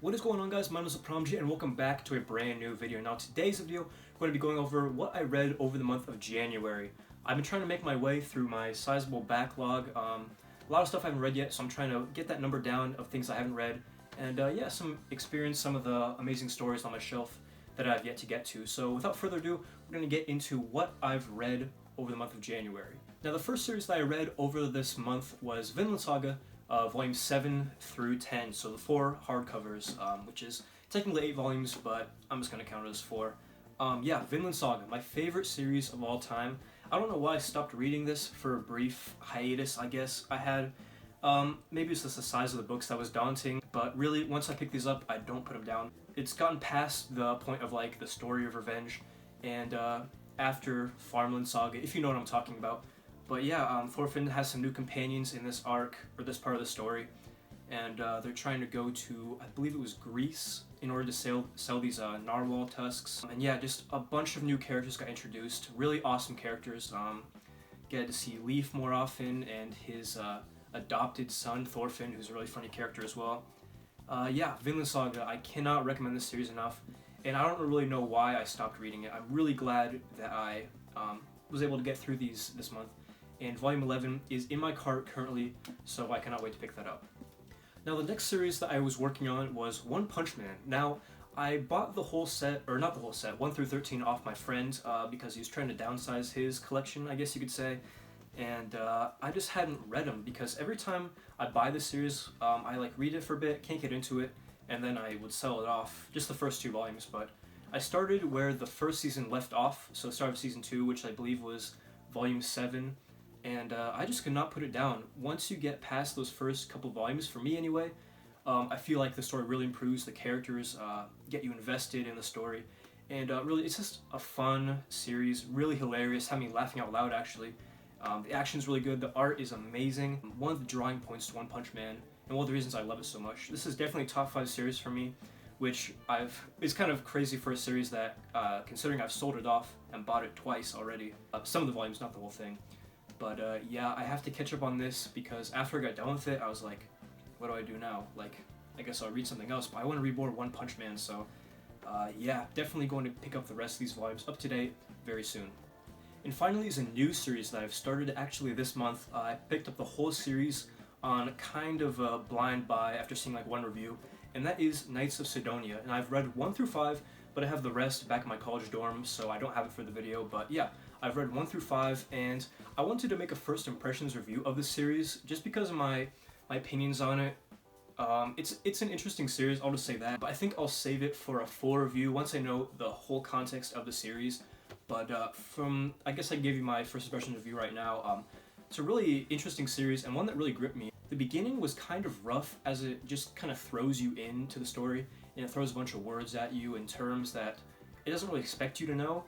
What is going on, guys? My name is Pramji and welcome back to a brand new video. Now today's video, we're going to be going over what I read over the month of January. I've been trying to make my way through my sizable backlog. A lot of stuff I haven't read yet, so I'm trying to get that number down of things I haven't read. And yeah, some of the amazing stories on my shelf that I have yet to get to. So without further ado, we're going to get into what I've read over the month of January. Now the first series that I read over this month was Vinland Saga, volumes 7 through 10, so the 4 hardcovers, which is technically 8 volumes, but I'm just going to count it as 4. Yeah, Vinland Saga, my favorite series of all time. I don't know why I stopped reading this for a brief hiatus, I guess I had. Maybe it's just the size of the books that was daunting, but really, once I pick these up, I don't put them down. It's gotten past the point of, like, the story of revenge, and after Farmland Saga, if you know what I'm talking about. But yeah, Thorfinn has some new companions in this arc, or this part of the story, and they're trying to go to, I believe it was Greece, in order to sell these narwhal tusks. And yeah, just a bunch of new characters got introduced, really awesome characters. Get to see Leif more often, and his adopted son, Thorfinn, who's a really funny character as well. Yeah, Vinland Saga, I cannot recommend this series enough, and I don't really know why I stopped reading it. I'm really glad that I was able to get through these this month. And volume 11 is in my cart currently, so I cannot wait to pick that up. Now the next series that I was working on was One Punch Man. Now, I bought the whole set, or not the whole set, 1 through 13 off my friend because he was trying to downsize his collection, I guess you could say. And I just hadn't read them because every time I buy this series, I like read it for a bit, can't get into it, and then I would sell it off, just the first 2 volumes. But I started where the first season left off, so the start of season 2, which I believe was volume 7. And I just could not put it down. Once you get past those first couple volumes, for me anyway, I feel like the story really improves, the characters get you invested in the story, and really it's just a fun series, really hilarious, had me laughing out loud actually. The action's really good, the art is amazing. One of the drawing points to One Punch Man, and one of the reasons I love it so much. This is definitely a top 5 series for me, which it's kind of crazy for a series that, considering I've sold it off and bought it twice already. Some of the volumes, not the whole thing. But yeah, I have to catch up on this because after I got done with it, I was like, what do I do now? Like, I guess I'll read something else, but I want to read more One Punch Man, so yeah, definitely going to pick up the rest of these volumes up to date very soon. And finally is a new series that I've started actually this month. I picked up the whole series on kind of a blind buy after seeing like one review, and that is Knights of Cydonia. And I've read 1 through 5, but I have the rest back in my college dorm, so I don't have it for the video. But yeah, I've read 1 through 5, and I wanted to make a first impressions review of this series just because of my opinions on it. It's an interesting series, I'll just say that, but I think I'll save it for a full review once I know the whole context of the series. But I guess I can give you my first impressions review right now. It's a really interesting series and one that really gripped me. The beginning was kind of rough as it just kind of throws you into the story, and it throws a bunch of words at you in terms that it doesn't really expect you to know,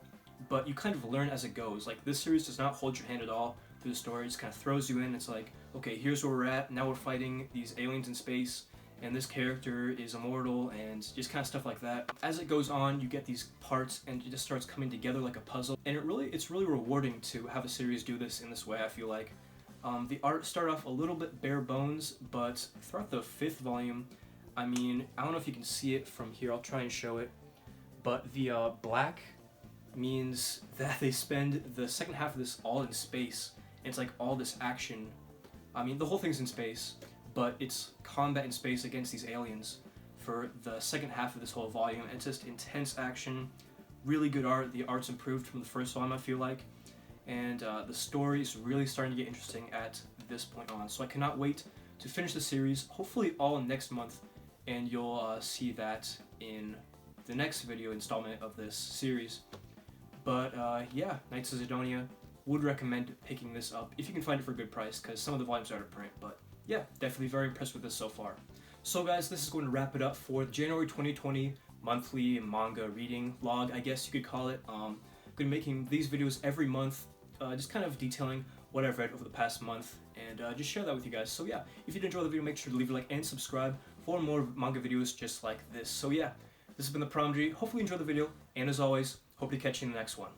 but you kind of learn as it goes. Like, this series does not hold your hand at all through the story. It just kind of throws you in. It's like, okay, here's where we're at. Now we're fighting these aliens in space, and this character is immortal, and just kind of stuff like that. As it goes on, you get these parts, and it just starts coming together like a puzzle. And it's really rewarding to have a series do this in this way, I feel like. The art started off a little bit bare bones, but throughout the 5th volume, I mean, I don't know if you can see it from here. I'll try and show it. But the black means that they spend the second half of this all in space. And it's like all this action. I mean, the whole thing's in space, but it's combat in space against these aliens for the second half of this whole volume. It's just intense action, really good art. The art's improved from the first volume, I feel like. And the story is really starting to get interesting at this point on. So I cannot wait to finish the series, hopefully all next month, and you'll see that in the next video installment of this series. But yeah, Knights of Cydonia, would recommend picking this up if you can find it for a good price, because some of the volumes are out of print. But yeah, definitely very impressed with this so far. So guys, this is going to wrap it up for the January 2020 monthly manga reading log, I guess you could call it. I'm going to be making these videos every month, just kind of detailing what I've read over the past month, and just share that with you guys. So yeah, if you did enjoy the video, make sure to leave a like and subscribe for more manga videos just like this. So yeah, this has been the Pramji. Hopefully you enjoyed the video, and as always, hope to catch you in the next one.